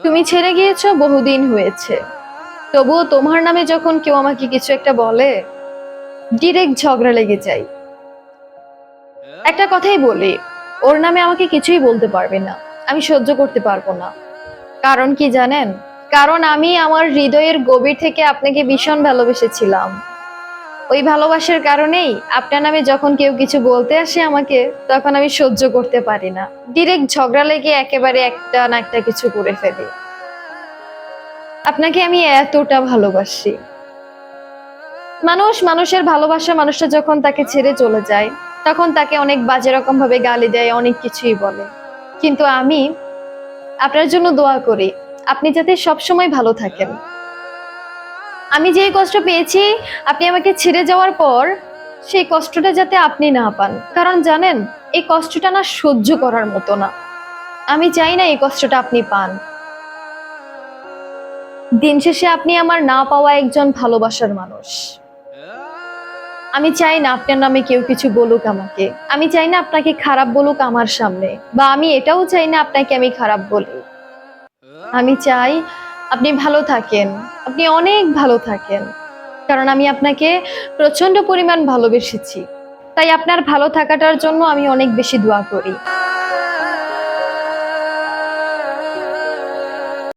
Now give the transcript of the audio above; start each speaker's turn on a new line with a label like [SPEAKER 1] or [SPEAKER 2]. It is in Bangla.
[SPEAKER 1] তুমি ছেড়ে গিয়েছো বহুদিন হয়েছে, তবুও তোমার নামে যখন কেউ আমাকে কিছু একটা বলে ডিরেক্ট ঝগড়া লেগে যায়। একটা কথাই বলি, ওর নামে আমাকে কিছুই বলতে পারবে না, আমি সহ্য করতে পারবো না। কারণ কি জানেন? কারণ আমি আমার হৃদয়ের গভীর থেকে আপনাকে ভীষণ ভালোবেসেছিলাম। ওই ভালোবাসার কারণেই আপনার নামে যখন কেউ কিছু বলতে আসে আমাকে, তখন আমি সহ্য করতে পারি না, ডিরেক্ট ঝগড়া লেগে একেবারে একটা না একটা কিছু করে ফেলি। আপনাকে আমি এতটা ভালোবাসি। মানুষের ভালোবাসা মানুষটা যখন তাকে ছেড়ে চলে যায়, তখন তাকে অনেক বাজে রকম ভাবে গালি দেয়, অনেক কিছুই বলে। কিন্তু আমি আপনার জন্য দোয়া করি, আপনি যাতে সব সময় ভালো থাকেন। আমি যে কষ্ট পেয়েছি আপনি আমাকে ছেড়ে যাওয়ার পর, সেই কষ্টটা যাতে আপনি না পান। কারণ জানেন, এই কষ্টটা না সহ্য করার মতো না। আমি চাই না এই কষ্টটা আপনি পান। দিন শেষে আপনি আমার না পাওয়া একজন ভালোবাসার মানুষ। আমি চাই না আপনার নামে কেউ কিছু বলুক আমাকে। আমি চাই না আপনাকে খারাপ বলুক আমার সামনে, বা আমি এটাও চাই না আপনাকে আমি খারাপ বলি। আমি চাই আপনি ভালো থাকেন, আপনি অনেক ভালো থাকেন। কারণ আমি আপনাকে প্রচন্ড পরিমাণ ভালোবেসেছি, তাই আপনার ভালো থাকাটার জন্য আমি অনেক বেশি দোয়া করি।